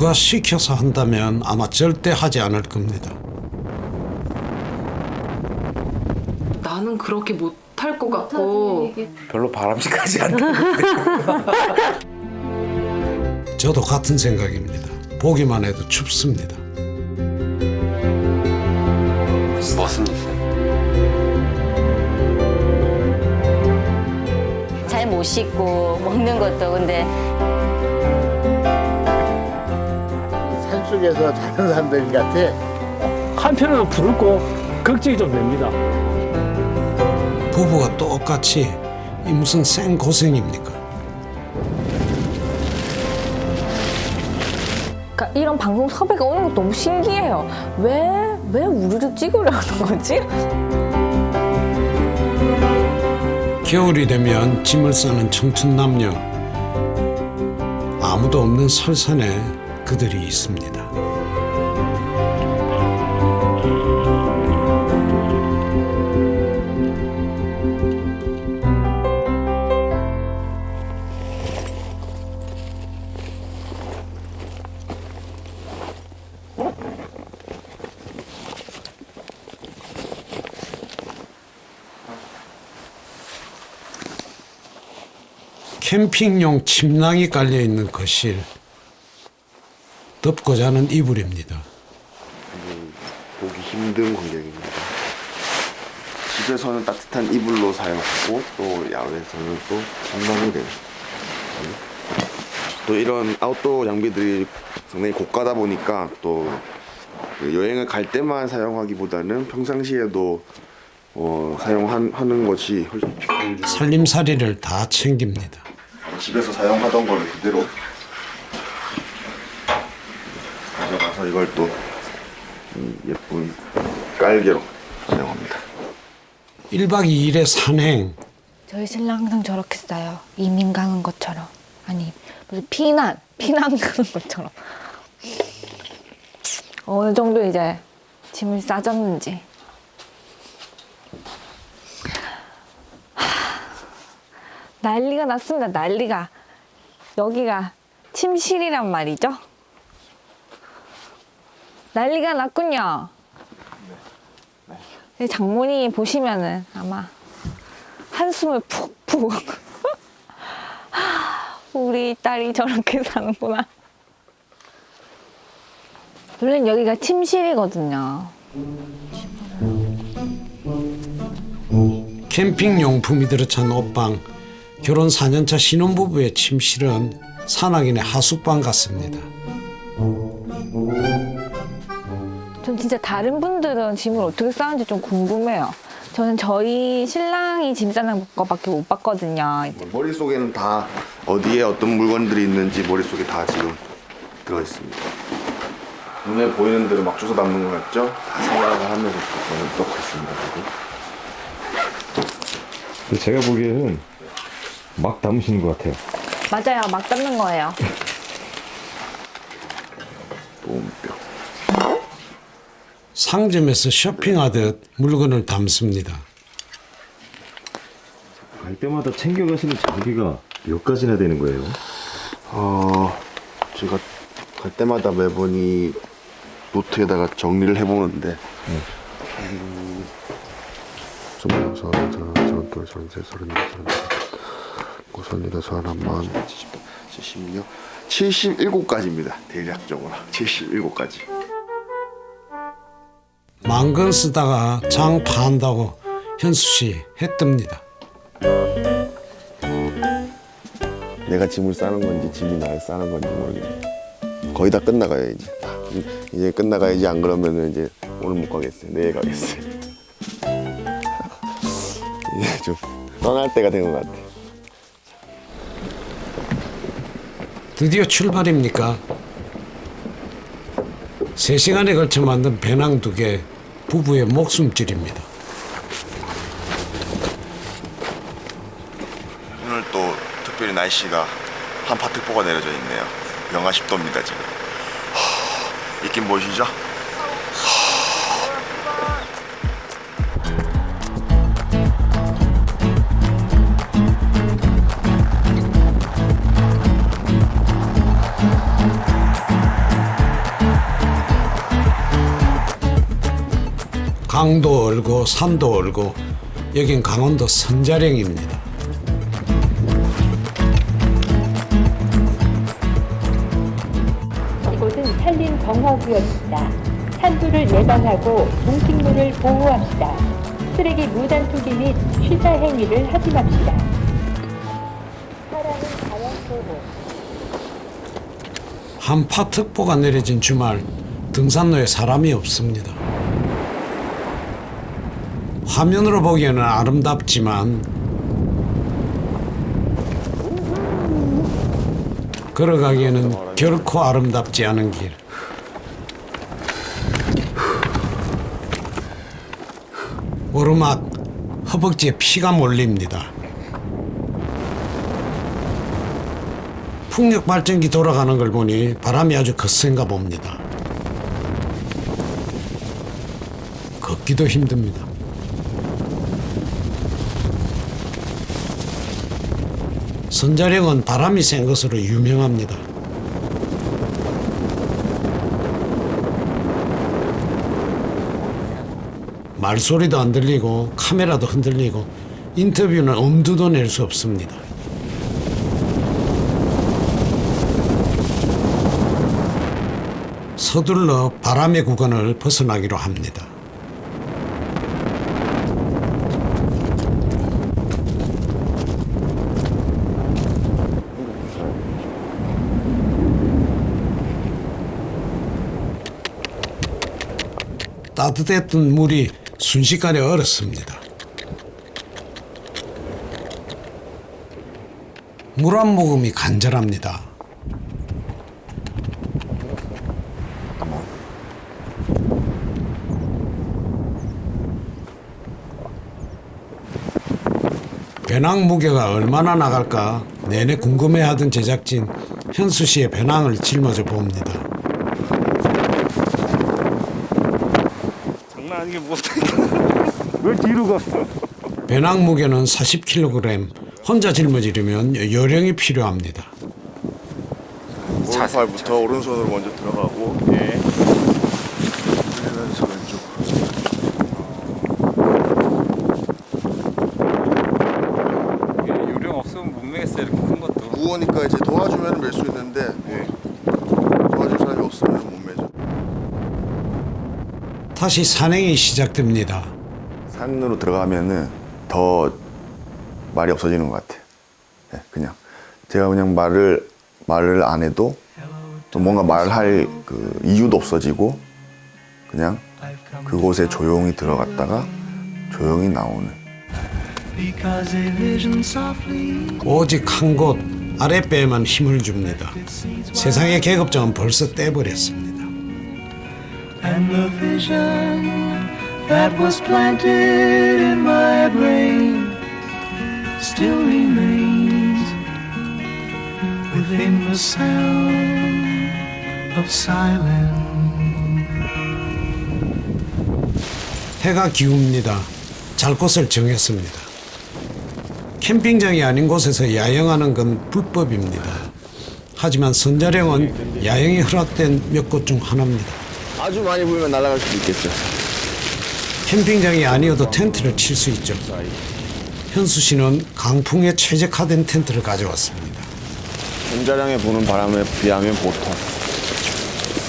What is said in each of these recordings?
누가 시켜서 한다면 아마 절대 하지 않을 겁니다. 나는 그렇게 못할 것 같고 별로 바람직하지 않다. 저도 같은 생각입니다. 보기만 해도 춥습니다. 멋있어요. 잘 못 씻고 먹는 것도 근데 산속에서 사는 사람들 같아. 한편으로 부럽고 걱정이 좀 됩니다. 부부가 똑같이 이 무슨 생고생입니까? 그러니까 이런 방송 섭외가 오는 것도 너무 신기해요. 왜 우리를 찍으려는 거지? 겨울이 되면 짐을 싸는 청춘 남녀. 아무도 없는 설산에 그들이 있습니다. 캠핑용 침낭이 깔려있는 거실. 덮고 자는 이불입니다. 보기 힘든 광경입니다. 집에서는 따뜻한 이불로 사용하고 또 야외에서는 또 침낭이 됩니다. 또 이런 아웃도어 장비들이 상당히 고가다 보니까 또 여행을 갈 때만 사용하기보다는 평상시에도 사용하는 것이 훨씬 효율적이고 살림살이를 다 챙깁니다. 집에서 사용하던 걸 그대로 가져가서 이걸 또 예쁜 깔개로 사용합니다. 1박 2일의 산행. 저희 신랑 항상 저렇게 싸요. 이민 가는 것처럼. 아니 무슨 피난 가는 것처럼. 어느 정도 이제 짐을 싸졌는지. 난리가 났습니다. 난리가. 여기가 침실이란 말이죠. 난리가 났군요. 장모님 보시면은 아마 한숨을 푹푹. 우리 딸이 저렇게 사는구나. 원래는 여기가 침실이거든요. 캠핑 용품이 들어찬 옷방. 결혼 4년차 신혼부부의 침실은 산악인의 하숙방 같습니다. 전 진짜 다른 분들은 짐을 어떻게 싸는지 좀 궁금해요. 저는 저희 신랑이 짐 싸는 것밖에 못 봤거든요. 머릿속에는 다 어디에 어떤 물건들이 있는지 머릿속에 다 지금 들어있습니다. 눈에 보이는 대로 막 주워 담는 것 같죠? 다 생각을 하면서 저는 넣고 있습니다. 근데 제가 보기에는 막 담으시는 것 같아요. 맞아요. 막 담는 거예요. 보온병. 상점에서 쇼핑하듯 물건을 담습니다. 갈 때마다 챙겨가시는 장비가 몇 가지나 되는 거예요? 제가 갈 때마다 매번 이 노트에다가 정리를 해보는데 전명서, 전돌, 전세, 서른네, 고선이다, 서한만, 76, 77가지입니다. 대략적으로 77가지. 만근 쓰다가 장 파한다고 현수 씨 해뜹니다. 내가 짐을 싸는 건지 짐이 나를 싸는 건지 모르겠네. 거의 다 끝나가요 이제. 이제 끝나가야지. 안 그러면은 이제 오늘 못 가겠어요. 내일 가겠어요. 이제 좀 떠날 때가 된 것 같아. 드디어 출발입니까? 3시간에 걸쳐 만든 배낭 2개, 부부의 목숨줄입니다. 오늘 또 특별히 날씨가 한파특보가 내려져 있네요. 영하 10도입니다 지금. 입김 보이시죠? 강도 얼고 산도 얼고 여긴 강원도 선자령입니다. 이곳은 산림 정화구역입니다. 산불을 예방하고 동식물을 보호합시다. 쓰레기 무단 투기 및 취사 행위를 하지 맙시다. 사랑은 자연 보호. 한파특보가 내려진 주말 등산로에 사람이 없습니다. 화면으로 보기에는 아름답지만 걸어가기에는 결코 아름답지 않은 길. 오르막 허벅지에 피가 몰립니다. 풍력 발전기 돌아가는 걸 보니 바람이 아주 거센가 봅니다. 걷기도 힘듭니다. 선자령은 바람이 센 것으로 유명합니다. 말소리도 안 들리고 카메라도 흔들리고 인터뷰는 엄두도 낼 수 없습니다. 서둘러 바람의 구간을 벗어나기로 합니다. 따뜻했던 물이 순식간에 얼었습니다. 물 한 모금이 간절합니다. 배낭 무게가 얼마나 나갈까 내내 궁금해하던 제작진 현수 씨의 배낭을 짊어져 봅니다. 장난 아니게 못해. 왜 뒤로 가? 배낭 무게는 40kg. 혼자 짊어지려면 요령이 필요합니다. 오른팔부터 오른손으로 먼저 들어가고 그러면서 왼쪽. 요령 없으면 못 매겠어 이렇게 큰 것도. 무거우니까 이제 도와주면 멜 수 있는데 도와줄 사람이 없으면 못 매죠. 다시 산행이 시작됩니다. 산으로 들어가면은 더 말이 없어지는 것 같아. 네, 그냥 제가 그냥 말을 안 해도 또 뭔가 말할 그 이유도 없어지고 그냥 그곳에 조용히 들어갔다가 조용히 나오는. 오직 한 곳 아랫배에만 힘을 줍니다. 세상의 계급장은 벌써 떼버렸습니다. And the vision that was planted in my brain still remains within the sound of silence. 해가 기웁니다. 잘 곳을 정했습니다. 캠핑장이 아닌 곳에서 야영하는 건 불법입니다. 하지만 선자령은 야영이 허락된 몇 곳 중 하나입니다. 아주 많이 불면 날아갈 수도 있겠죠. 캠핑장이 아니어도 텐트를 칠 수 있죠. 현수 씨는 강풍에 최적화된 텐트를 가져왔습니다. 전자량에 부는 바람에 비하면 보통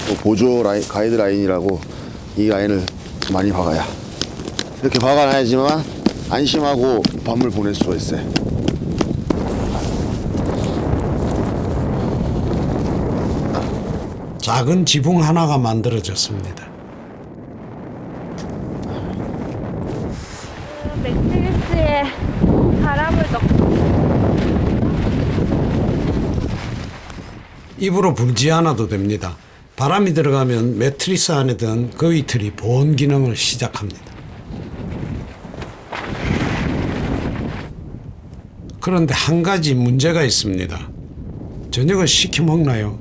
또 보조 라인, 가이드 라인이라고 이 라인을 많이 박아야 이렇게 박아놔야지만 안심하고 밤을 보낼 수가 있어요. 작은 지붕 하나가 만들어졌습니다. 매트리스에 바람을 넣고 입으로 불지 않아도 됩니다. 바람이 들어가면 매트리스 안에 든 그 이틀이 보온 기능을 시작합니다. 그런데 한 가지 문제가 있습니다. 저녁을 시켜 먹나요?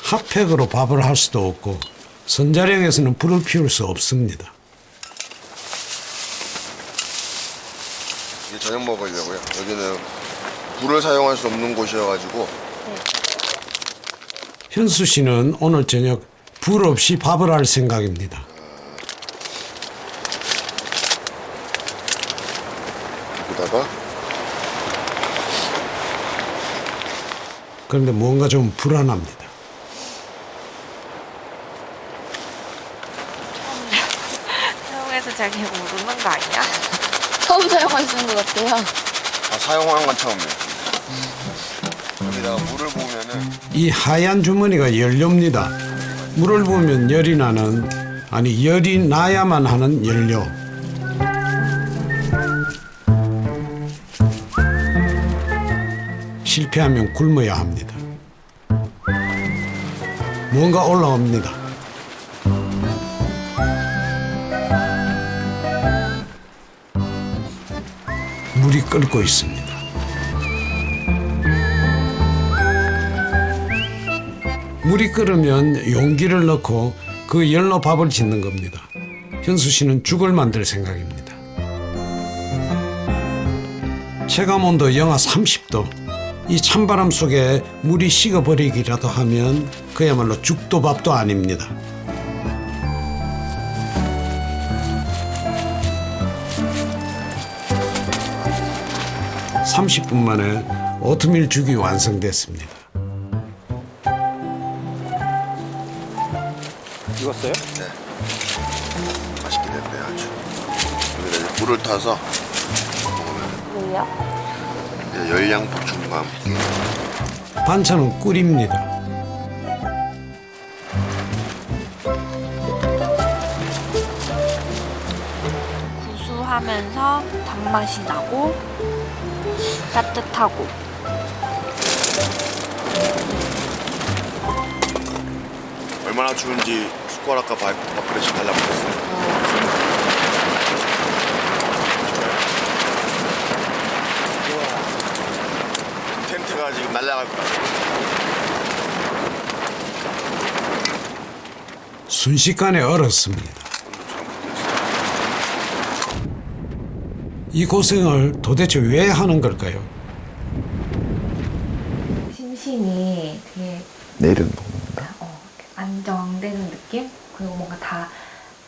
핫팩으로 밥을 할 수도 없고 선자령에서는 불을 피울 수 없습니다. 이제 저녁 먹으려고요. 여기는 불을 사용할 수 없는 곳이어가지고 현수 씨는 오늘 저녁 불 없이 밥을 할 생각입니다. 여기다가 그런데 뭔가 좀 불안합니다. 사용해서 잘 모르는 거 아니야? 처음 사용하시는 것 같아요. 사용하는 건 처음이에요. 여기다가 물을 부으면은 이 하얀 주머니가 연료입니다. 물을 부으면 열이 나는, 아니 열이 나야만 하는 연료. 실패하면 굶어야 합니다. 뭔가 올라옵니다. 물이 끓고 있습니다. 물이 끓으면 용기를 넣고 그 열로 밥을 짓는 겁니다. 현수 씨는 죽을 만들 생각입니다. 체감온도 영하 30도. 이 찬바람 속에 물이 식어버리기라도 하면 그야말로 죽도 밥도 아닙니다. (30분) 만에 오트밀 죽이 완성됐습니다. 익었어요? 네. 맛있게 됐네요, 아주. 여기다 이제 물을 타서 먹으면 왜요? 이제 열량 보충과 함께 반찬은 꿀입니다. 구수하면서 단맛이 나고 따뜻하고. 얼마나 추운지 숟가락과 밥그릇이 달라붙었어요. 텐트가 지금 날아갈 것 같아요. 순식간에 얼었습니다. 이 고생을 도대체 왜 하는 걸까요? 심신이 되게 내려놓는다. 안정되는 느낌? 그리고 뭔가 다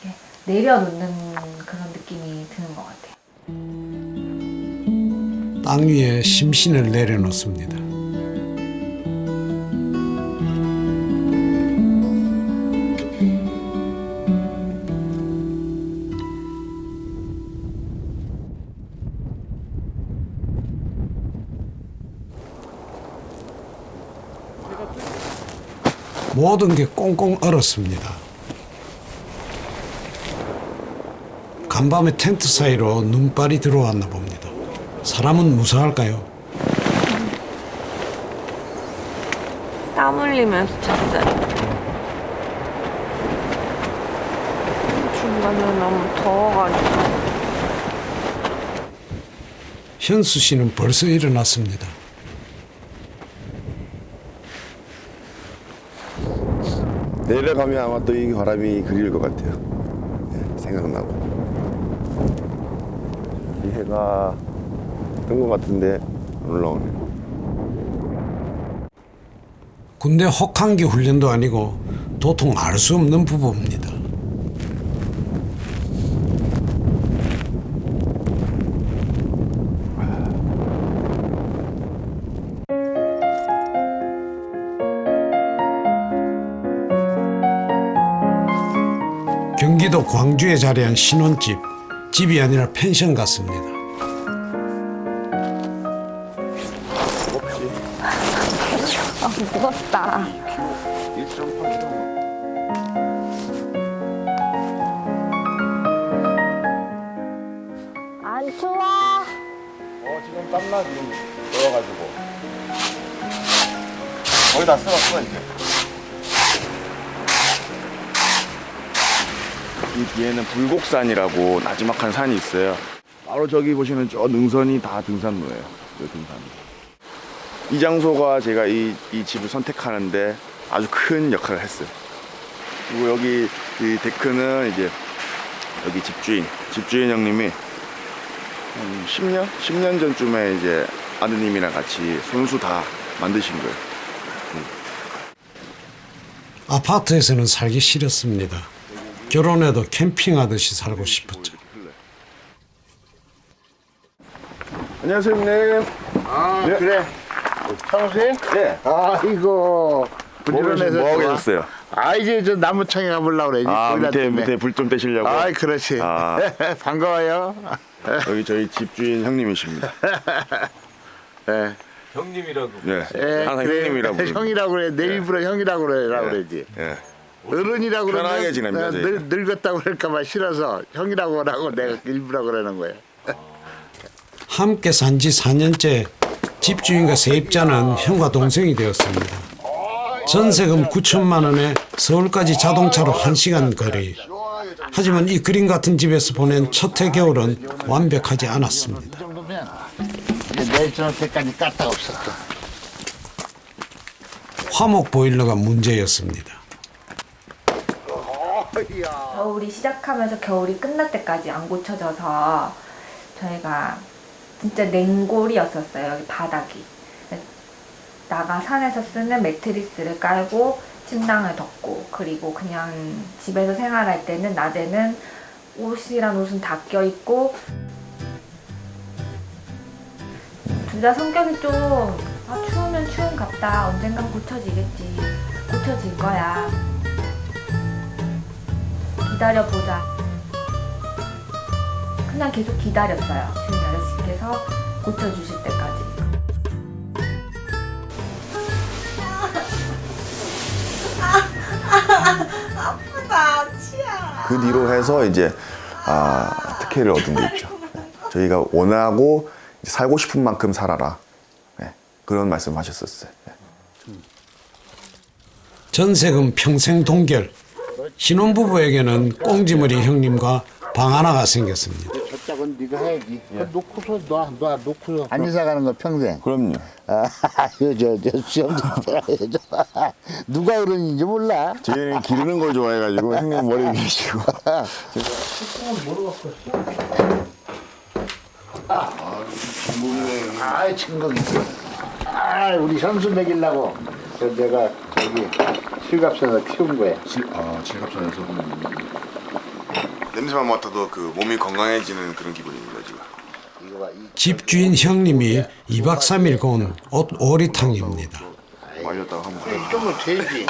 이렇게 내려놓는 그런 느낌이 드는 것 같아요. 땅 위에 심신을 내려놓습니다. 모든 게 꽁꽁 얼었습니다. 간밤에 텐트 사이로 눈발이 들어왔나 봅니다. 사람은 무사할까요? 땀 흘리면서 잤어요. 중간에 너무 더워가지고. 현수 씨는 벌써 일어났습니다. 내려가면 아마 또 이 바람이 그리울 것 같아요. 네, 생각나고. 이 해가 뜬 것 같은데 안 올라오네요. 군대 혹한기 훈련도 아니고 도통 알 수 없는 부부입니다. 경기도 광주에 자리한 신혼집, 집이 아니라 펜션 같습니다. 무겁다. 1.8kg. 안 추워? 지금 땀나 지금 넣어가지고 거의 다 쓸었어 이제. 이 뒤에는 불곡산이라고 나지막한 산이 있어요. 바로 저기 보시는 저 능선이 다 등산로예요. 그 등산. 이 장소가 제가 이 집을 선택하는데 아주 큰 역할을 했어요. 그리고 여기 이 데크는 이제 여기 집주인 형님이 한 10년 전쯤에 이제 아드님이랑 같이 손수 다 만드신 거예요. 아파트에서는 살기 싫었습니다. 결혼해도 캠핑하듯이 살고 싶었죠. 안녕하세요, 형님. 아 네. 그래. 평소에? 네. 아이고 부지런해서 뭐 하고 좋아. 계셨어요? 아 이제 저 나무청에 가보려고 그래. 아, 보일러 때문에. 밑에 불 좀 떼시려고. 아 그렇지. 아. 반가워요. 여기 저희 집주인 형님이십니다. 예. 형님이라고. 네. 예, 항상 그래. 형님이라고. 부릅니다. 형이라고 그래. 내 일부러 형이라고 그래라고 그러지. 예. 어른이라고 그러면 편하게 지냅니다, 저희가. 늙었다고 그럴까봐 싫어서 형이라고 하라고 내가 일부러 그러는 거야. 함께 산 지 4년째 집주인과 세입자는 형과 동생이 되었습니다. 전세금 9천만 원에 서울까지 자동차로 1시간 거리. 하지만 이 그림 같은 집에서 보낸 첫 해 겨울은 완벽하지 않았습니다. 이 정도면 이제 내일 저녁 때까지 까딱 없었어. 화목 보일러가 문제였습니다. 겨울이 시작하면서 겨울이 끝날 때까지 안 고쳐져서 저희가 진짜 냉골이었었어요. 여기 바닥이. 나가 산에서 쓰는 매트리스를 깔고 침낭을 덮고, 그리고 그냥 집에서 생활할 때는 낮에는 옷이란 옷은 다 껴입고. 둘 다 성격이 좀 추우면 추운 갑다, 언젠간 고쳐지겠지, 고쳐질 거야, 기다려보자. 그냥 계속 기다렸어요. 주인 아저씨께서 고쳐주실 때까지. 그 뒤로 해서 이제 특혜를 얻은 게 있죠. 저희가 원하고 살고 싶은 만큼 살아라. 네, 그런 말씀하셨었어요. 네. 전세금 평생 동결. 신혼부부에게는 꽁지머리 형님과 방 하나가 생겼습니다. 저 짝은 네가 해야지. 놓고서 놔 놓고서 안 이사 가는 거 평생. 그럼요. 저 수염 좀 빼야죠. 누가 어른인지 몰라. 저희는 기르는 걸 좋아해가지고 형님 머리 위시고. 아 친구기. 아 우리 현수 먹이려고. 저 내가 저기 실갑산에서 키운 거야. 질갑산에서. 냄새만 맡아도 그 몸이 건강해지는 그런 기분입니다 지금. 집주인 형님이 2박 3일 곤 오리탕입니다. 말렸다가 한번. 이쪽으로 돼야지.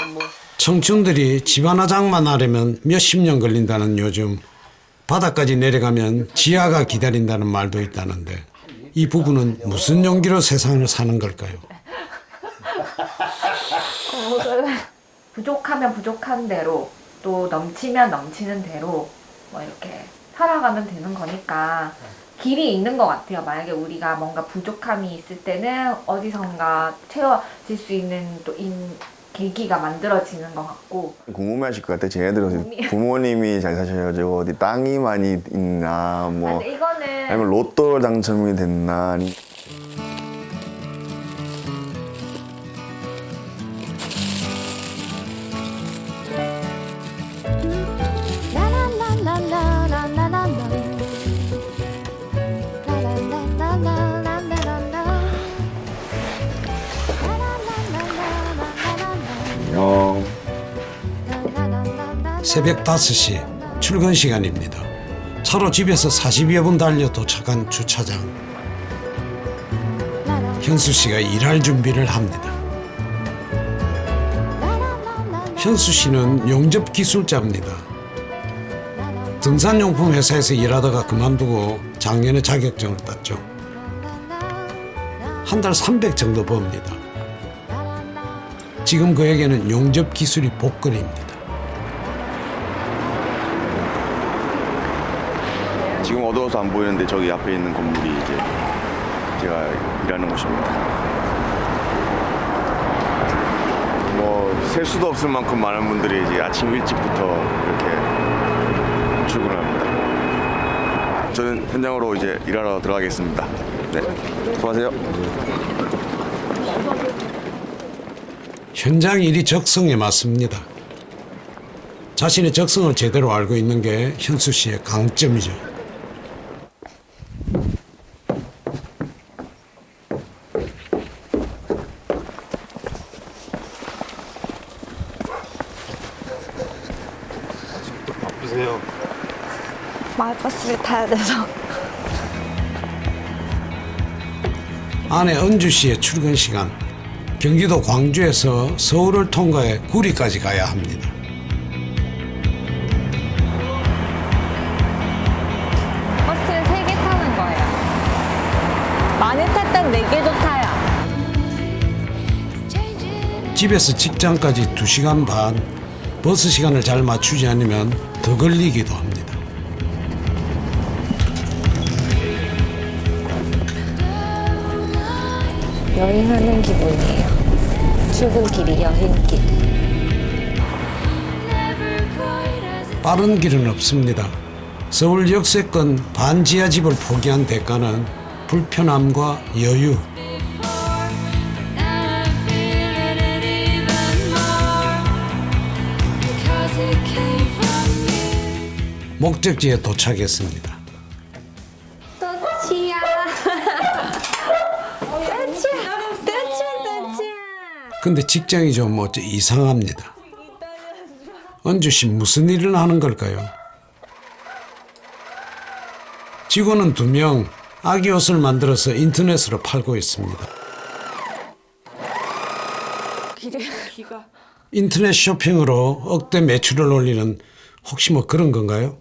청춘들이 집 하나 장만하려면 몇십 년 걸린다는 요즘, 바닥까지 내려가면 지하가 기다린다는 말도 있다는데, 이 부부는 무슨 용기로 세상을 사는 걸까요? 부족하면 부족한 대로, 또 넘치면 넘치는 대로 뭐 이렇게 살아가면 되는 거니까 길이 있는 것 같아요. 만약에 우리가 뭔가 부족함이 있을 때는 어디선가 채워질 수 있는 또 계기가 만들어지는 것 같고. 궁금해하실 것 같아요. 쟤네들은 부모님이 잘 사셔가지고 어디 땅이 많이 있나, 뭐 근데 이거는 아니면 로또 당첨이 됐나. 새벽 5시 출근 시간입니다. 차로 집에서 40여 분 달려 도착한 주차장. 현수 씨가 일할 준비를 합니다. 현수 씨는 용접 기술자입니다. 등산용품 회사에서 일하다가 그만두고 작년에 자격증을 땄죠. 한 달 300 정도 법니다. 지금 그에게는 용접 기술이 복권입니다. 지금 어두워서 안 보이는데 저기 앞에 있는 건물이 이제 제가 일하는 곳입니다. 뭐 셀 수도 없을 만큼 많은 분들이 이제 아침 일찍부터 이렇게 출근을 합니다. 저는 현장으로 이제 일하러 들어가겠습니다. 네, 수고하세요. 현장 일이 적성에 맞습니다. 자신의 적성을 제대로 알고 있는 게 현수 씨의 강점이죠. 가세요. 마을버스를 타야 돼서. 아내 은주 씨의 출근 시간. 경기도 광주에서 서울을 통과해 구리까지 가야 합니다. 버스를 3개 타는 거예요. 많이 탔던 4개도 타요. 집에서 직장까지 2시간 반. 버스 시간을 잘 맞추지 않으면 더 걸리기도 합니다. 여행하는 기분이에요. 출근길이 여행길. 빠른 길은 없습니다. 서울 역세권 반지하집을 포기한 대가는 불편함과 여유. 목적지에 도착했습니다. 또치야. 또치야. 근데 직장이 좀 이상합니다. 은주 씨 무슨 일을 하는 걸까요? 직원은 2명, 아기 옷을 만들어서 인터넷으로 팔고 있습니다. 인터넷 쇼핑으로 억대 매출을 올리는 혹시 뭐 그런 건가요?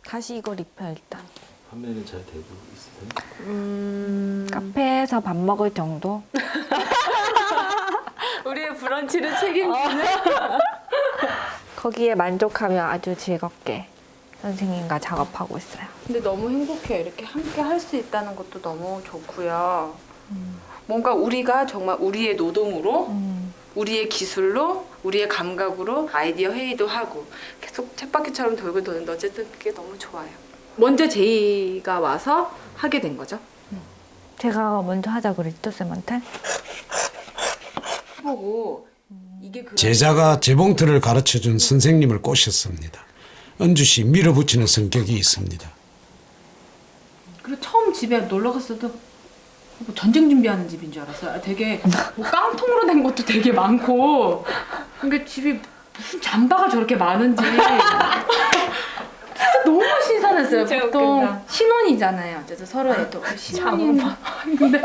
다시 이걸 입혀 일단. 판매는 잘 되고 있어요? 카페에서 밥 먹을 정도? 우리의 브런치를 책임지는. 거기에 만족하며 아주 즐겁게 선생님과 작업하고 있어요. 근데 너무 행복해요. 이렇게 함께 할 수 있다는 것도 너무 좋고요. 뭔가 우리가 정말 우리의 노동으로, 우리의 기술로, 우리의 감각으로 아이디어 회의도 하고 계속 쳇바퀴처럼 돌고 도는데 어쨌든 그게 너무 좋아요. 먼저 제이가 와서 하게 된 거죠. 제가 먼저 하자 그랬죠, 쌤한테? 보고 이게 제자가 재봉틀을 가르쳐준 선생님을 꼬셨습니다. 은주 씨 밀어붙이는 성격이 있습니다. 그리고 처음 집에 놀러 갔을 때 뭐 전쟁 준비하는 집인 줄 알았어요. 되게 뭐 깡통으로 된 것도 되게 많고, 그러니까 집이 무슨 잠바가 저렇게 많은지 진짜 너무 신선했어요. 보통 웃긴다. 신혼이잖아요. 어쨌든 서로의 또 신혼인 근데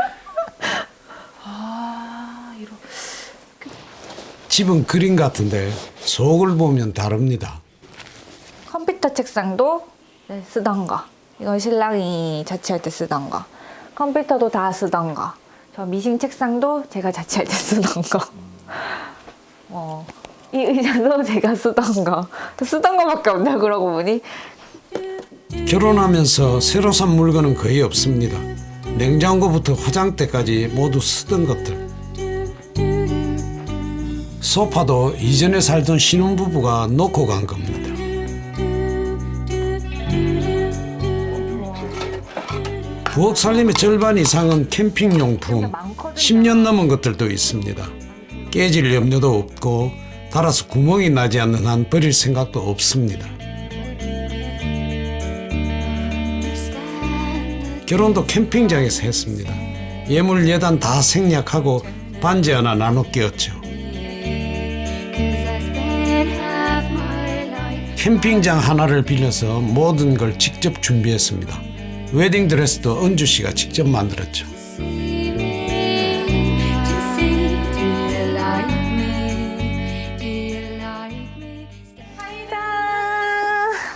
이런 집은 그림 같은데 속을 보면 다릅니다. 컴퓨터 책상도 쓰던 거. 이건 신랑이 자취할 때 쓰던 거. 컴퓨터도 다 쓰던 거. 저 미싱 책상도 제가 자취할 때 쓰던 거. 이 의자도 제가 쓰던 거. 쓰던 거밖에 없나 그러고 보니. 결혼하면서 새로 산 물건은 거의 없습니다. 냉장고부터 화장대까지 모두 쓰던 것들. 소파도 이전에 살던 신혼부부가 놓고 간 겁니다. 부엌 살림의 절반 이상은 캠핑용품, 10년 넘은 것들도 있습니다. 깨질 염려도 없고 달아서 구멍이 나지 않는 한 버릴 생각도 없습니다. 결혼도 캠핑장에서 했습니다. 예물 예단 다 생략하고 반지 하나 나눠 끼웠죠. 캠핑장 하나를 빌려서 모든 걸 직접 준비했습니다. 웨딩드레스도 은주 씨가 직접 만들었죠.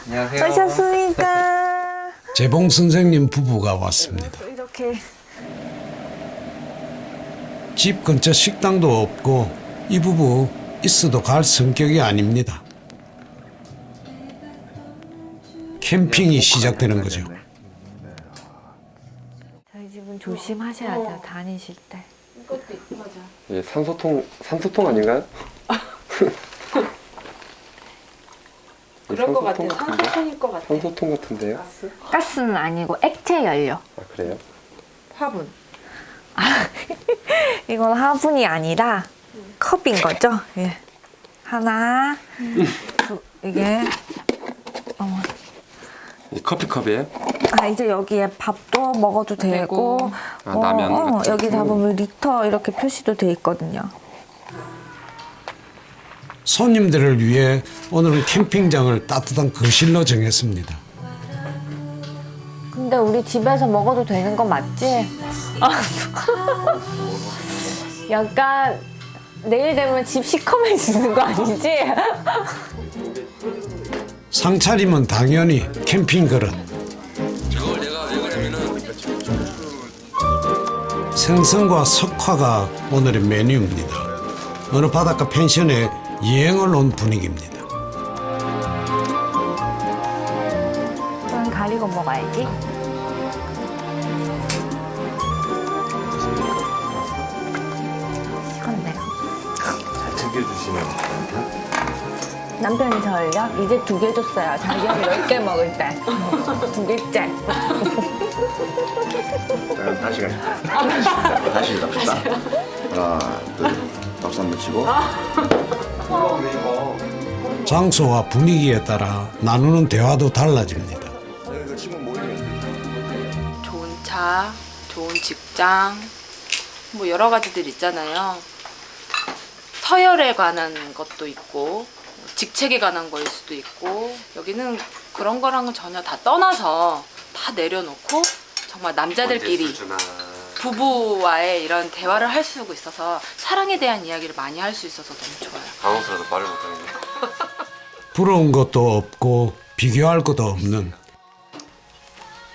안녕하세요. 오셨습니까? 재봉 선생님 부부가 왔습니다. 이렇게 집 근처 식당도 없고 이 부부 있어도 갈 성격이 아닙니다. 캠핑이 시작되는 거죠. 저희 집은 조심하셔야 돼요. 다니실 때. 이것도 있고 맞아. 예, 산소통 아닌가요? 그럴 것 같아요. 산소통일 것 같아요. 산소통 같은데요? 가스는 아니고 액체 연료. 아, 그래요? 화분. 이건 화분이 아니라 컵인 거죠? 예. 하나, 이게 이 커피컵이에요? 이제 여기에 밥도 먹어도 되고, 라면 같은 여기 잡으면 리터 이렇게 표시도 돼 있거든요. 손님들을 위해 오늘은 캠핑장을 따뜻한 거실로 정했습니다. 근데 우리 집에서 먹어도 되는 거 맞지? 약간 내일 되면 집 시커매지는 거 아니지? 상차림은 당연히 캠핑 그릇. 생선과 석화가 오늘의 메뉴입니다. 어느 바닷가 펜션에 여행을 온 분위기입니다. 손 가리고 먹어야지. 식었네요. 잘 챙겨주시는 남편이 저를요? 이제 2개 줬어요. 자기는 10개 먹을 때. 2개째. 다시 가시죠. 다시 갑시다. 하나, 둘, 박수 한번 치고. 장소와 분위기에 따라 나누는 대화도 달라집니다. 좋은 차, 좋은 직장, 뭐 여러 가지들 있잖아요. 서열에 관한 것도 있고 직책에 관한 거일 수도 있고 여기는 그런 거랑은 전혀 다 떠나서 다 내려놓고 정말 남자들끼리 부부와의 이런 대화를 할 수 있어서 사랑에 대한 이야기를 많이 할 수 있어서 너무 좋아요. 당황스러워서 말을 못하겠네. 부러운 것도 없고 비교할 것도 없는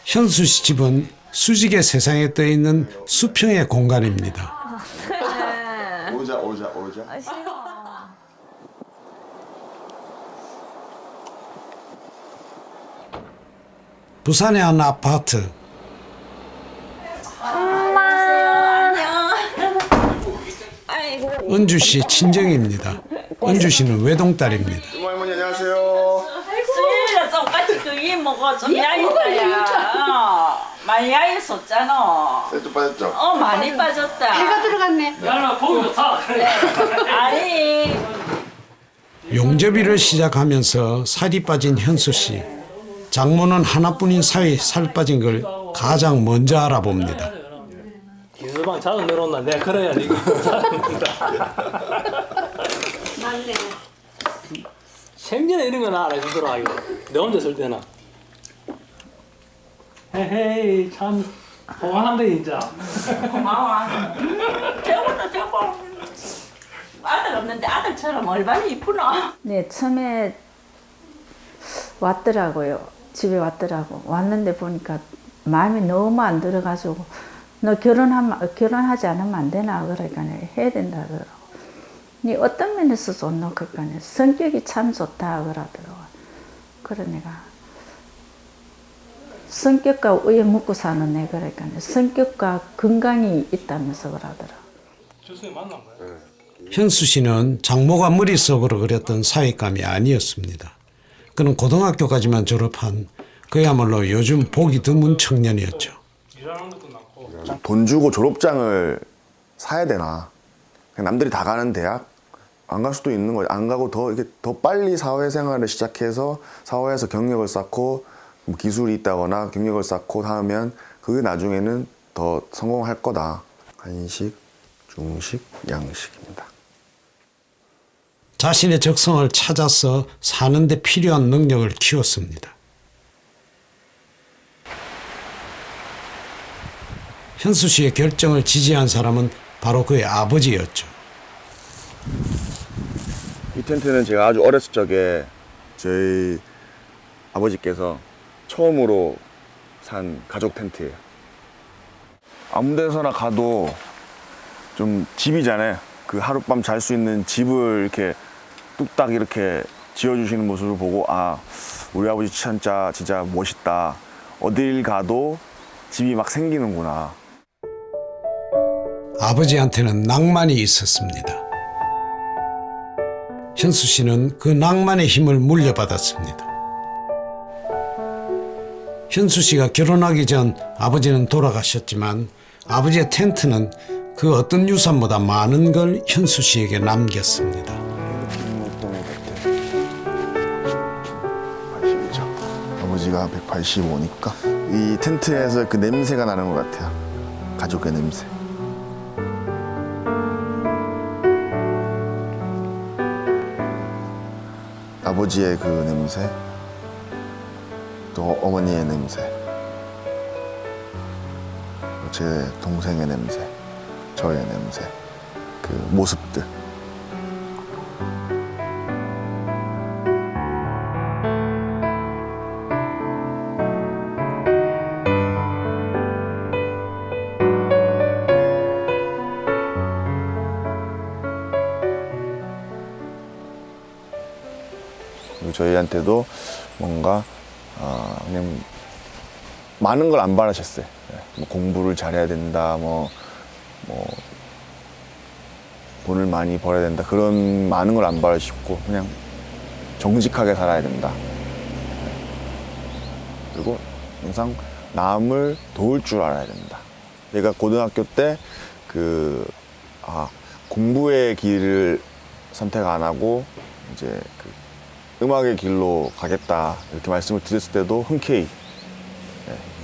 현수 씨 집은 수직의 세상에 떠 있는 수평의 공간입니다. 오자. 싫어. 부산의 한 아파트. 은주 씨 친정입니다. 은주 씨는 외동딸입니다. 할머니 안녕하세요. 수일아 좀 같이 그게 먹어 좀 야했다야. 많이 야했었잖아. 좀 빠졌죠? 많이 빠졌다. 해가 들어갔네. 야나 보기 좋다. 아니. 용접일을 시작하면서 살이 빠진 현수 씨. 장모는 하나뿐인 사위 살 빠진 걸 가장 먼저 알아봅니다. 기수방 자주 내려온다. 내가 그래야 이거 맞네. 생전에 이런 건 알아주더라 이거. 내 혼자 쓸 때는. 헤헤이 참 고마운데 진짜. 고마워. 저거. 아들 없는데 아들처럼 얼마나 이쁘나. 네, 처음에 왔더라고요. 집에 왔더라고. 왔는데 보니까 마음이 너무 안 들어가지고 너 결혼하지 않으면 안 되나 그러니까 해야 된다 그러고. 네 어떤 면에서 좋노 그러니까 성격이 참 좋다 그러더라고. 그래 내가 성격과 의에 묻고 사는 애 그러니까 성격과 건강이 있다면서 그러더라고. 주수에 만난 거야. 현수 씨는 장모가 머릿속으로 그렸던 사윗감이 아니었습니다. 그는 고등학교까지만 졸업한 그야말로 요즘 보기 드문 청년이었죠. 일하는 것도 많고. 돈 주고 졸업장을 사야 되나? 그냥 남들이 다 가는 대학 안 갈 수도 있는 거지. 안 가고 더 빨리 사회생활을 시작해서 사회에서 경력을 쌓고 뭐 기술이 있다거나 경력을 쌓고 하면 그게 나중에는 더 성공할 거다. 한식, 중식, 양식입니다. 자신의 적성을 찾아서 사는 데 필요한 능력을 키웠습니다. 현수 씨의 결정을 지지한 사람은 바로 그의 아버지였죠. 이 텐트는 제가 아주 어렸을 적에 저희 아버지께서 처음으로 산 가족 텐트예요. 아무 데서나 가도 좀 집이잖아요. 그 하룻밤 잘 수 있는 집을 이렇게 뚝딱 이렇게 지어주시는 모습을 보고 아, 우리 아버지 진짜 멋있다. 어딜 가도 집이 막 생기는구나. 아버지한테는 낭만이 있었습니다. 현수 씨는 그 낭만의 힘을 물려받았습니다. 현수 씨가 결혼하기 전 아버지는 돌아가셨지만 아버지의 텐트는 그 어떤 유산보다 많은 걸 현수 씨에게 남겼습니다. 아버지가 185니까 이 텐트에서 그 냄새가 나는 것 같아요. 가족의 냄새. 아버지의 그 냄새, 또 어머니의 냄새, 제 동생의 냄새, 저의 냄새, 그 모습들. 그리고 저희한테도 뭔가 그냥 많은 걸 안 바라셨어요. 뭐 공부를 잘해야 된다, 뭐 돈을 많이 벌어야 된다, 그런 많은 걸 안 바라시고 그냥 정직하게 살아야 된다. 그리고 항상 남을 도울 줄 알아야 된다. 얘가 고등학교 때 공부의 길을 선택 안 하고 이제 음악의 길로 가겠다 이렇게 말씀을 드렸을 때도 흔쾌히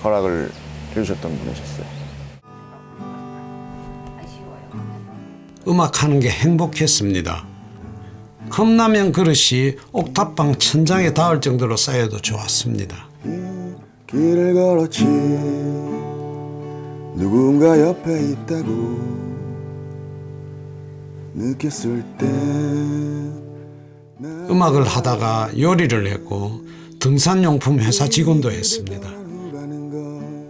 허락을 해주셨던 분이셨어요. 음악하는 게 행복했습니다. 컵라면 그릇이 옥탑방 천장에 닿을 정도로 쌓여도 좋았습니다. 길을 걸었지 누군가 옆에 있다고 느꼈을 때 음악을 하다가 요리를 했고 등산용품 회사 직원도 했습니다.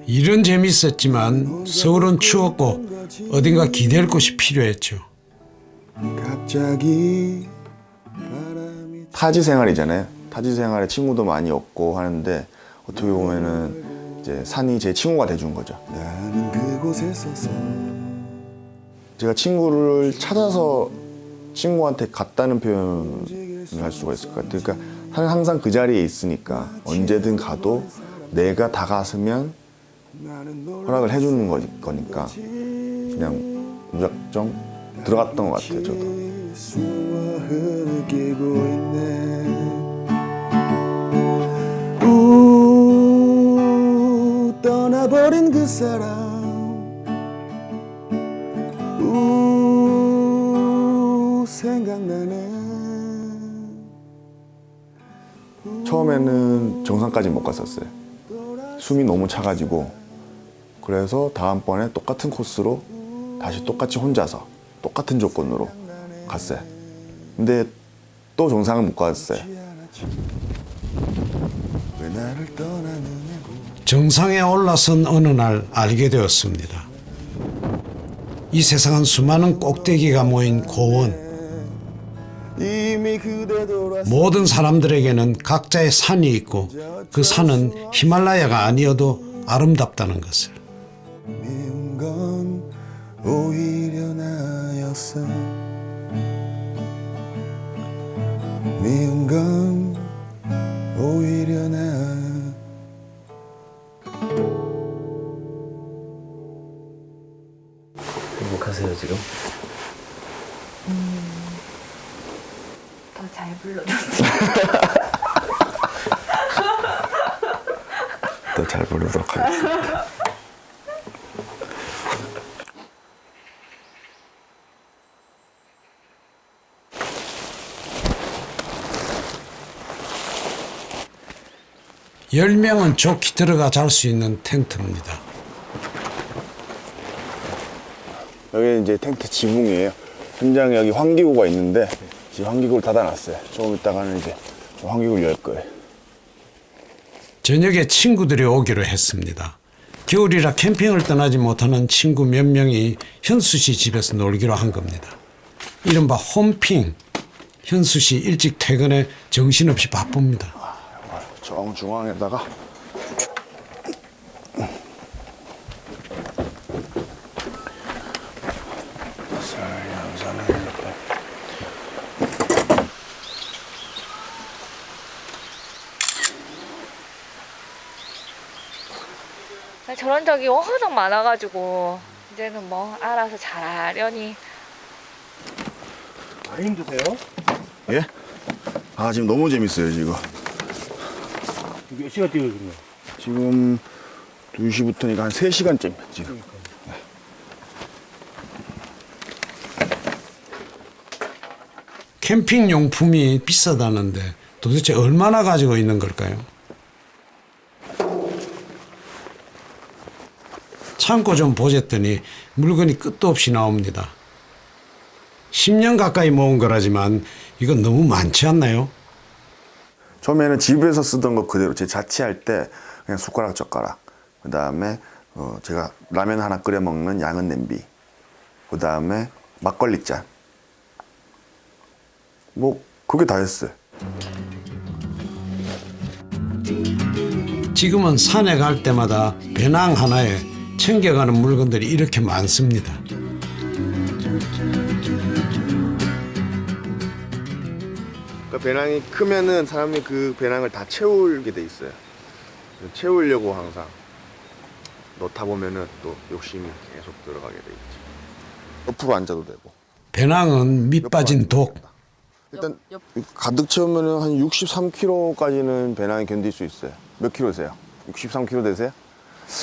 일은 재밌었지만 서울은 추웠고 어딘가 기댈 곳이 필요했죠. 갑자기 타지 생활이잖아요. 타지 생활에 친구도 많이 없고 하는데 어떻게 보면은 이제 산이 제 친구가 돼준 거죠. 나는 그곳에 서서 제가 친구를 찾아서 친구한테 갔다는 표현을 할 수가 있을 것 같아요. 그러니까 항상 그 자리에 있으니까 언제든 가도 내가 다가서면 허락을 해주는 거니까 그냥 무작정 들어갔던 것 같아요. 저도. 떠나버린 그 사람 생각나네. 처음에는 정상까지 못 갔었어요. 숨이 너무 차가지고. 그래서 다음번에 똑같은 코스로 다시 똑같이 혼자서 똑같은 조건으로 갔어요. 근데 또 정상은 못 갔어요. 정상에 올라선 어느 날 알게 되었습니다. 이 세상은 수많은 꼭대기가 모인 고원. 모든 사람들에게는 각자의 산이 있고 그 산은 히말라야가 아니어도 아름답다는 것을. 미운 건 오히려 나였어. 미운 건 오히려 나. 행복하세요 지금? 더 잘 불러줬어요. 더 잘 부르도록 하겠습니다. 열 명은 좋게 들어가 잘 수 있는 텐트입니다. 여기 이제 텐트 지붕이에요. 현장에 여기 환기구가 있는데 지금 환기구를 닫아놨어요. 조금 있다가는 이제 환기구를 열 거예요. 저녁에 친구들이 오기로 했습니다. 겨울이라 캠핑을 떠나지 못하는 친구 몇 명이 현수 씨 집에서 놀기로 한 겁니다. 이른바 홈핑. 현수 씨 일찍 퇴근해 정신없이 바쁩니다. 정중앙에다가 저런 적이 워낙 많아가지고 이제는 뭐 알아서 잘하려니. 많이 힘드세요? 예? 아 지금 너무 재밌어요 지금. 몇 시간 뛰거든요? 지금 2시부터니까 한 3시간쯤 지금. 캠핑 용품이 비싸다는데 도대체 얼마나 가지고 있는 걸까요? 창고 좀 보셨더니 물건이 끝도 없이 나옵니다. 10년 가까이 모은 거라지만 이건 너무 많지 않나요? 처음에는 집에서 쓰던 거 그대로 제 자취할 때 그냥 숟가락 젓가락, 그 다음에 제가 라면 하나 끓여 먹는 양은 냄비, 그 다음에 막걸리 잔, 뭐 그게 다였어요. 지금은 산에 갈 때마다 배낭 하나에 챙겨가는 물건들이 이렇게 많습니다. 그러니까 배낭이 크면은 사람이 그 배낭을 다 채우게 돼 있어요. 채우려고 항상 넣다 보면은 또 욕심이 계속 들어가게 돼 있지. 옆으로 앉아도 되고. 배낭은 밑 빠진 독. 일단 가득 채우면은 한 63kg까지는 배낭이 견딜 수 있어요. 몇 킬로세요? 63kg 되세요?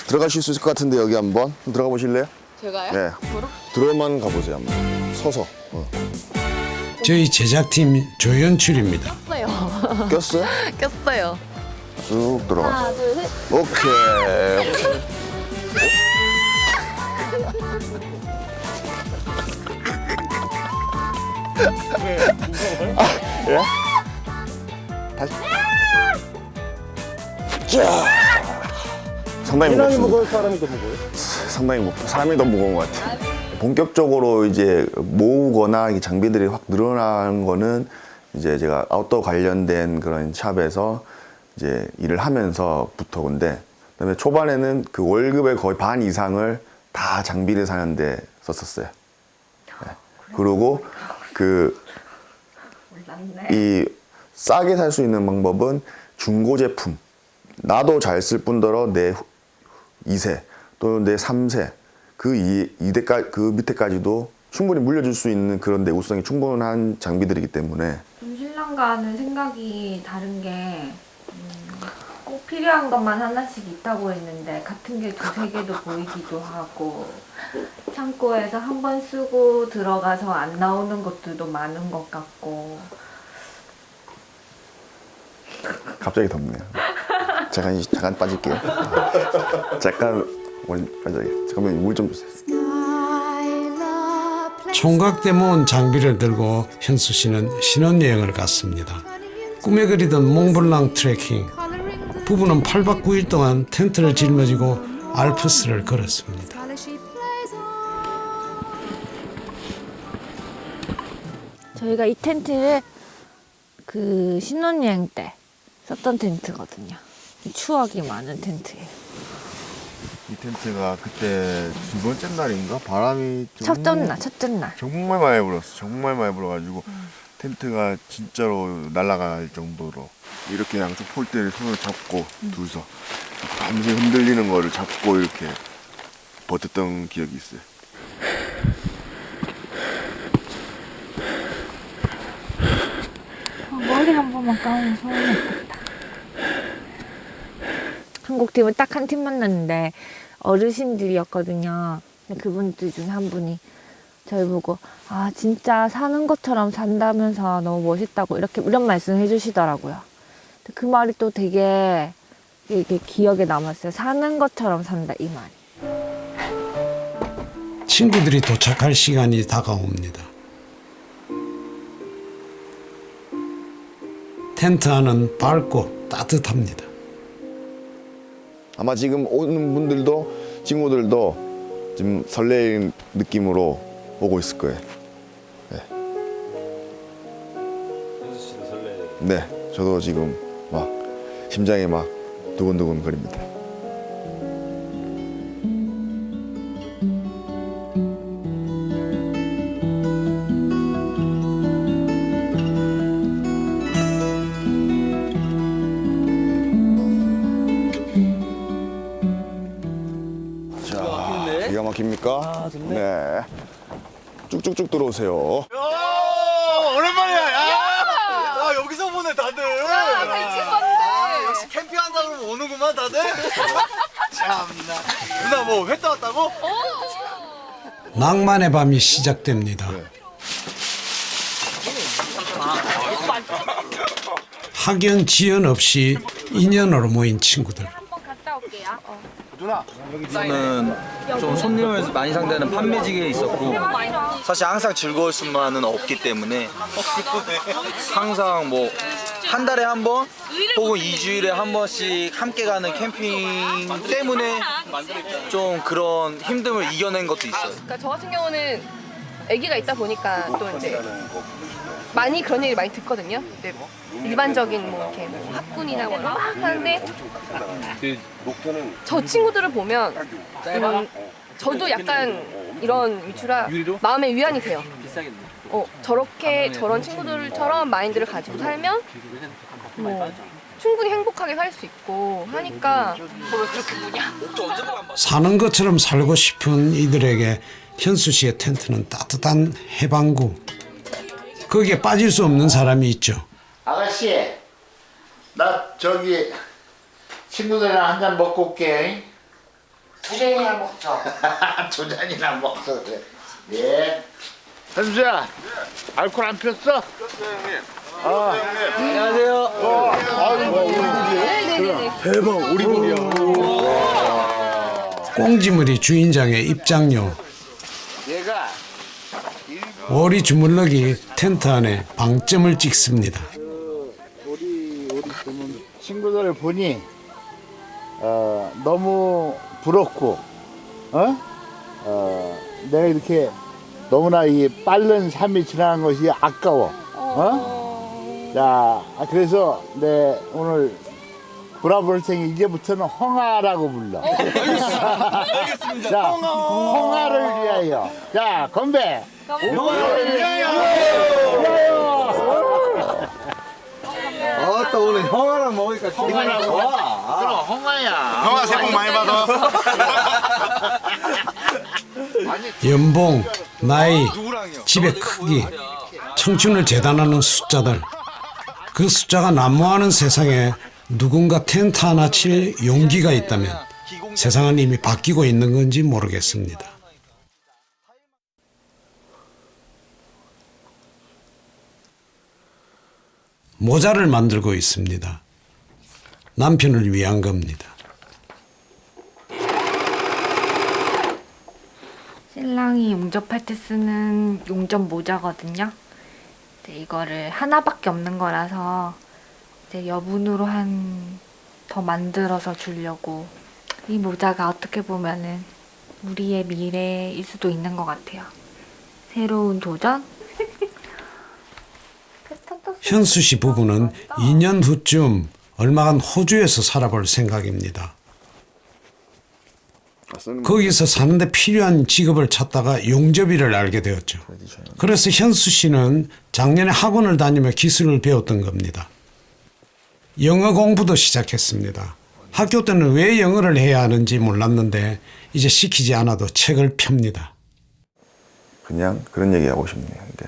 들어가실 수 있을 것 같은데 여기 한번 들어가 보실래요? 제가요? 네. 들어만 가보세요 한번. 서서. 저희 제작팀 조연출입니다. 꼈어요. 꼈어요? 꼈어요. 쭉 들어가. 하나, 둘, 셋. 오케이. 예? 다시. 자. 상당히 배낭이 무겁습니다. 무거워 사람이 더 무거워요? 상당히 사람이 더 무거운 것 같아요. 본격적으로 이제 모으거나 이 장비들이 확 늘어난 거는 이제 제가 아웃도어 관련된 그런 샵에서 이제 일을 하면서부터 근데 그다음에 초반에는 그 월급의 거의 반 이상을 다 장비를 사는데 썼었어요. 네. 그리고 이 싸게 살 수 있는 방법은 중고 제품. 나도 잘 쓸 뿐더러 내 2세 또는 내 3세 그 밑에까지도 충분히 물려줄 수 있는 그런 내구성이 충분한 장비들이기 때문에 좀 신랑과는 생각이 다른 게 꼭 필요한 것만 하나씩 있다고 했는데 같은 게 두세 개도 보이기도 하고 창고에서 한 번 쓰고 들어가서 안 나오는 것들도 많은 것 같고 갑자기 덥네요. 제가 잠깐 빠질게요. 잠깐 빠져요. 잠깐만 물 좀 주세요. 총각대 모은 장비를 들고 현수 씨는 신혼여행을 갔습니다. 꿈에 그리던 몽블랑 트레킹. 부부는 8박 9일 동안 텐트를 짊어지고 알프스를 걸었습니다. 저희가 이 텐트를 그 신혼여행 때 썼던 텐트거든요. 추억이 많은 텐트예요. 이 텐트가 그때 두 번째 날인가 바람이 첫째 날 정말 많이 불었어. 정말 많이 불어가지고 텐트가 진짜로 날아갈 정도로 이렇게 양쪽 폴대를 손을 잡고 둘이서 밤새 흔들리는 거를 잡고 이렇게 버텼던 기억이 있어요. 머리 한 번만 감으면 소원이 없겠다. 한국 팀은 딱 한 팀 만났는데 어르신들이었거든요. 그분들 중에 한 분이 저희 보고 아 진짜 사는 것처럼 산다면서 너무 멋있다고 이런 말씀 해주시더라고요. 그 말이 또 되게 이게 기억에 남았어요. 사는 것처럼 산다 이 말이. 친구들이 도착할 시간이 다가옵니다. 텐트 안은 밝고 따뜻합니다. 아마 지금 오는 분들도 친구들도 지금 설레는 느낌으로 오고 있을 거예요. 네. 현수 씨도 설레요. 네, 저도 지금 막 심장이 막 두근두근 거립니다. 자, 기가 막힙니까? 아, 좋네. 네. 쭉쭉쭉 들어오세요. 오랜만이야. 야, 여기서 보네 다들. 역시 캠핑한다고 오는구만 다들. 참나. 누나 뭐 회 떠왔다고? 낭만의 밤이 시작됩니다. 학연 지연 없이 인연으로 모인 친구들. 저는 좀 손님을 많이 상대하는 판매직에 있었고 사실 항상 즐거울 수만은 없기 때문에 항상 뭐 한 달에 한 번 혹은 2주일에 한 번씩 함께 가는 캠핑 때문에 좀 그런 힘듦을 이겨낸 것도 있어요. 그러니까 저 같은 경우는 아기가 있다 보니까 또 이제 많이 그런 얘기 많이 듣거든요. 이제 일반적인 뭐 이렇게 뭐 학군이나 뭐 막 하는데 저 친구들을 보면 저도 약간 이런 위주라 마음의 위안이 돼요. 저렇게 저런 친구들처럼 마인드를 가지고 살면 뭐 충분히 행복하게 살 수 있고 하니까 왜 그렇게 보냐? 사는 것처럼 살고 싶은 이들에게 현수 씨의 텐트는 따뜻한 해방구. 거기에 빠질 수 없는 사람이 있죠. 아가씨, 나 저기 친구들이랑 한 잔 먹고 올게. 2잔이나 먹죠. 2잔이나 먹어. 그래. 예. 현수야, 알코올 안 폈어? 안녕하세요. 대박, 오리물이야. 꽁지물이 주인장의 입장료. 얘가 오리 주물럭이 텐트 안에 방점을 찍습니다. 우리 친구들을 보니 너무 부럽고 내가 이렇게 너무나 이 빠른 삶이 지나간 것이 아까워. 자, 그래서 내 오늘 불화볼 테니 이제부터는 홍아라고 불러. 알겠습니다. 자, 홍아를 위하여. 자, 건배. 홍아를 위하여. 아따 오늘 형아랑 먹으니까 홍아랑 좋아. 그럼 홍아야. 형아 새해 복 많이 받아. 연봉, 나이, 집의 크기, 청춘을 재단하는 숫자들. 그 숫자가 난무하는 세상에 누군가 텐트 하나 칠 용기가 있다면 세상은 이미 바뀌고 있는 건지 모르겠습니다. 모자를 만들고 있습니다. 남편을 위한 겁니다. 신랑이 용접할 때 쓰는 용접 모자거든요. 이거를 하나밖에 없는 거라서 이제 여분으로 더 만들어서 주려고. 이 모자가 어떻게 보면은 우리의 미래일 수도 있는 것 같아요. 새로운 도전? 현수 씨 부부는 2년 후쯤 얼마간 호주에서 살아볼 생각입니다. 거기서 사는데 필요한 직업을 찾다가 용접일을 알게 되었죠. 그래서 현수 씨는 작년에 학원을 다니며 기술을 배웠던 겁니다. 영어 공부도 시작했습니다. 학교 때는 왜 영어를 해야 하는지 몰랐는데 이제 시키지 않아도 책을 펴니다. 그냥 그런 얘기 하고 싶네요. 이게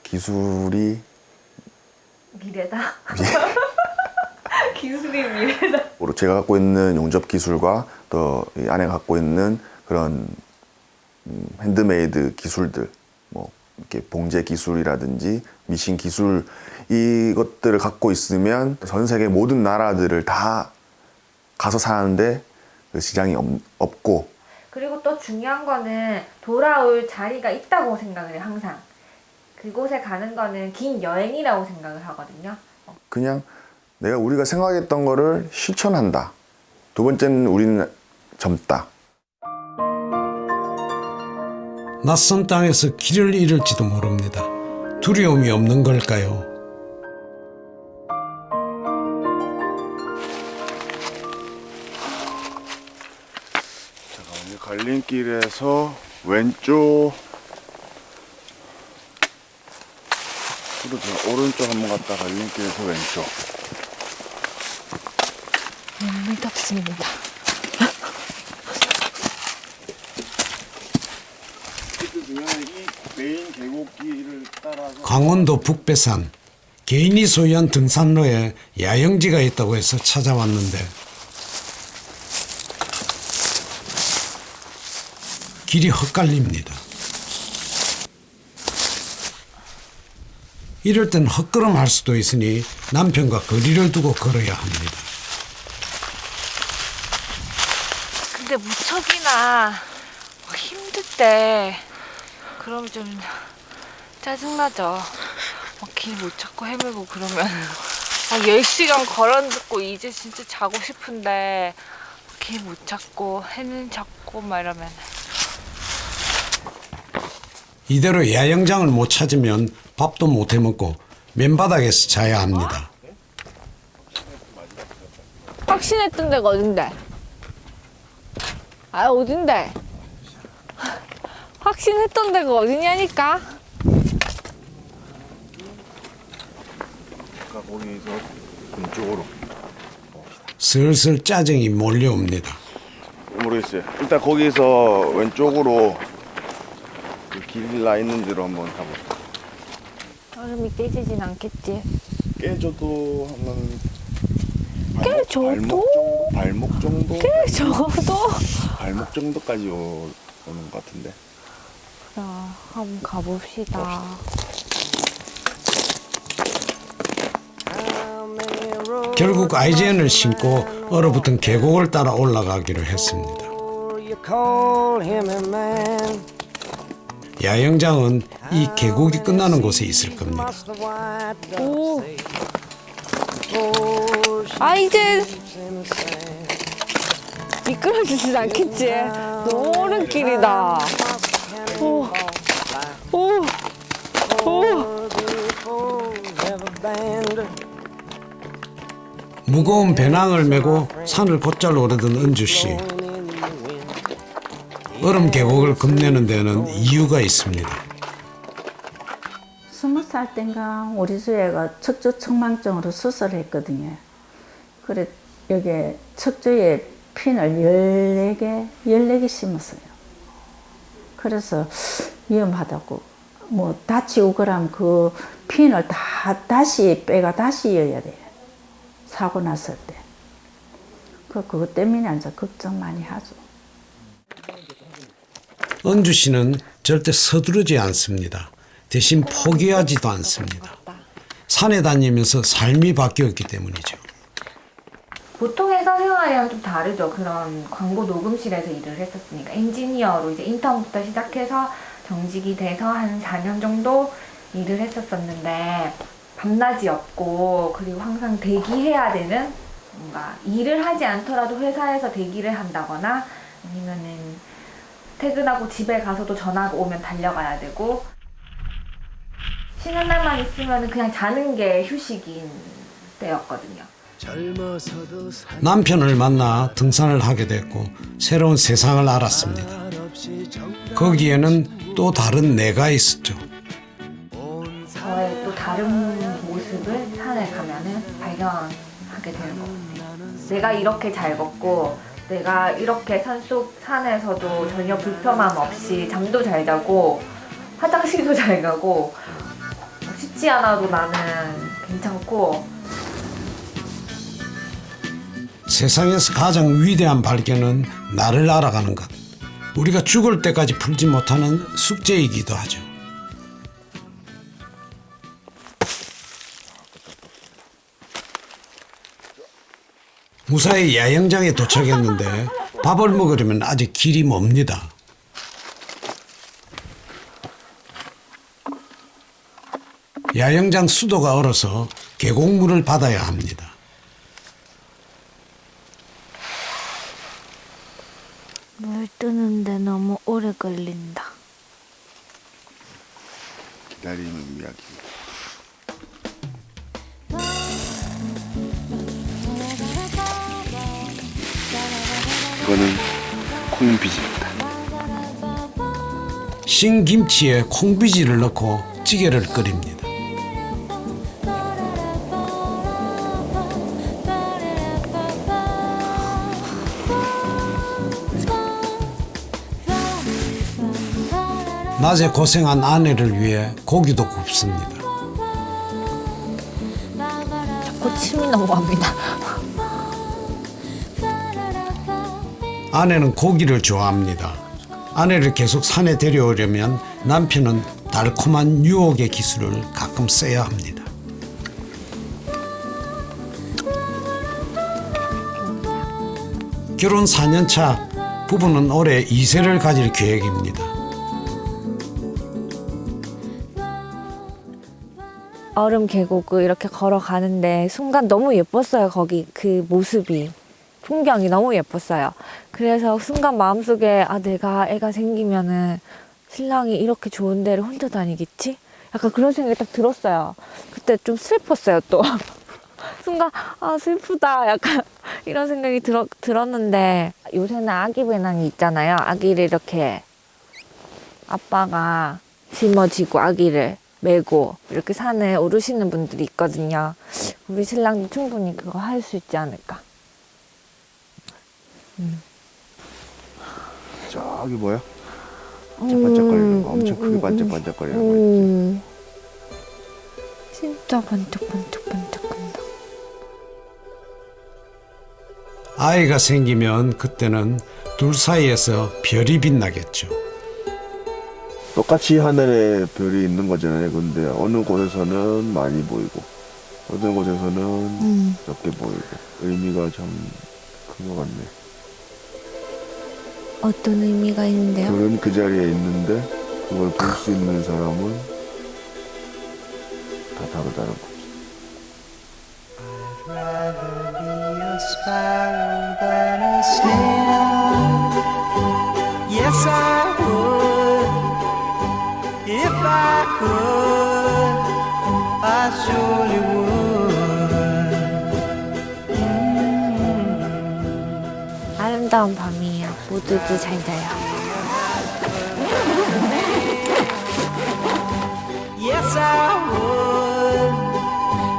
기술이 미래다. 기술이 미래다. 제가 갖고 있는 용접 기술과 또 이 아내가 갖고 있는 그런 핸드메이드 기술들, 뭐 이렇게 봉제 기술이라든지 미싱 기술 이것들을 갖고 있으면 전 세계 모든 나라들을 다 가서 사는데 그 시장이 없고. 그리고 또 중요한 거는 돌아올 자리가 있다고 생각을 해요. 항상 그곳에 가는 거는 긴 여행이라고 생각을 하거든요. 그냥 우리가 생각했던 거를 실천한다. 두 번째는 우리는 젊다. 낯선 땅에서 길을 잃을지도 모릅니다. 두려움이 없는 걸까요? 잠깐만요. 갈림길에서 왼쪽 오른쪽 한번 갔다 갈림길에서 왼쪽. 눈물 덮습니다. 이 메인 계곡길을 따라서 강원도 북배산 개인이 소유한 등산로에 야영지가 있다고 해서 찾아왔는데 길이 헛갈립니다. 이럴 땐 헛걸음할 수도 있으니 남편과 거리를 두고 걸어야 합니다. 근데 무척이나 힘들 때 그러면 좀 짜증나죠. 길 못 찾고 헤매고 그러면 10시간 걸어듣고 이제 진짜 자고 싶은데 길 못 찾고 해는 찾고 막 이러면 이대로 야영장을 못 찾으면 밥도 못 해먹고 맨바닥에서 자야 합니다. 확신했던 데가 어딘데? 어딘데? 확신했던 데가 어디냐니까? 거기서 왼쪽으로. 슬슬 짜증이 몰려옵니다. 모르겠어요. 일단 거기서 왼쪽으로 그 길 나 있는 데로 한번 가볼까. 얼음이 깨지진 않겠지? 깨져도 한번 깨져도? 발목 정도? 깨져도? 발목 정도까지 오는 것 같은데. 그래, 한번 가봅시다. 결국 아이젠을 신고 얼어붙은 계곡을 따라 올라가기로 했습니다. 야영장은 이 계곡이 끝나는 곳에 있을 겁니다. 오. 이제 미끄러지진 않겠지? 너무 오른길이다. 오. 오. 오. 무거운 배낭을 메고 산을 곧잘 오르던 은주 씨. 얼음 계곡을 겁내는 데는 이유가 있습니다. 20살 땐가 우리 주애가 척추 측망증으로 수술을 했거든요. 그래 여기 척추에 핀을 14개 심었어요. 그래서 위험하다고 뭐 다치고 그러면 그 핀을 다시 이어야 돼요. 사고 났을 때. 그것 때문에 이제 걱정 많이 하죠. 은주 씨는 절대 서두르지 않습니다. 대신 포기하지도 않습니다. 산에 다니면서 삶이 바뀌었기 때문이죠. 보통 회사 생활이랑 좀 다르죠. 그런 광고 녹음실에서 일을 했었으니까 엔지니어로 이제 인턴부터 시작해서 정직이 돼서 한 4년 정도 일을 했었었는데 밤낮이 없고 그리고 항상 대기해야 되는 뭔가 일을 하지 않더라도 회사에서 대기를 한다거나 아니면은 퇴근하고 집에 가서도 전화가 오면 달려가야 되고 쉬는 날만 있으면 그냥 자는 게 휴식인 때였거든요. 남편을 만나 등산을 하게 됐고 새로운 세상을 알았습니다. 거기에는 또 다른 내가 있었죠. 저의 또 다른 모습을 산에 가면은 발견하게 되는 것 같아요. 내가 이렇게 잘 걷고 내가 이렇게 산에서도 전혀 불편함 없이 잠도 잘 자고 화장실도 잘 가고 쉽지 않아도 나는 괜찮고 세상에서 가장 위대한 발견은 나를 알아가는 것. 우리가 죽을 때까지 풀지 못하는 숙제이기도 하죠. 무사히 야영장에 도착했는데 밥을 먹으려면 아직 길이 멉니다. 야영장 수도가 얼어서 계곡물을 받아야 합니다. 물 뜨는데 너무 오래 걸린다. 기다리는 이야기. 이거는 콩비지입니다. 신김치에 콩비지를 넣고 찌개를 끓입니다. 낮에 고생한 아내를 위해 고기도 굽습니다. 자꾸 침이 넘어갑니다. 아내는 고기를 좋아합니다. 아내를 계속 산에 데려오려면 남편은 달콤한 유혹의 기술을 갖고 만큼 써야 합니다. 결혼 4년 차 부부는 올해 2세를 가질 계획입니다. 얼음 계곡을 이렇게 걸어가는데 순간 너무 예뻤어요. 거기 그 모습이. 풍경이 너무 예뻤어요. 그래서 순간 마음속에 내가 애가 생기면은 신랑이 이렇게 좋은 데를 혼자 다니겠지? 약간 그런 생각이 딱 들었어요. 그때 좀 슬펐어요, 또. 순간 슬프다 약간 이런 생각이 들었는데 요새는 아기 배낭이 있잖아요. 아기를 이렇게 아빠가 짊어지고 아기를 메고 이렇게 산에 오르시는 분들이 있거든요. 우리 신랑도 충분히 그거 할 수 있지 않을까. 저기 뭐야? 반짝반짝거리는 거 엄청 크게 반짝반짝거리는 거 있지. 진짜 반짝반짝반짝한다. 아이가 생기면 그때는 둘 사이에서 별이 빛나겠죠. 똑같이 하늘에 별이 있는 거잖아요. 근데 어느 곳에서는 많이 보이고 어느 곳에서는 적게 보이고 의미가 참 큰 것 같네. 어떤 의미가 있는데요? 별은 그 자리에 있는데 그걸 볼 수 있는 사람은 다 다르다는 거지. I'd rather be a sparrow than a snail. Yes, I would. If I could, I surely would. 아름다운 밤이에요. 모두들 잘 자요. Yes, I would.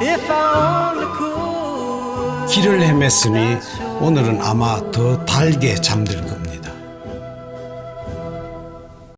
If I only could. 길을 헤맸으니 오늘은 아마 더 달게 잠들 겁니다.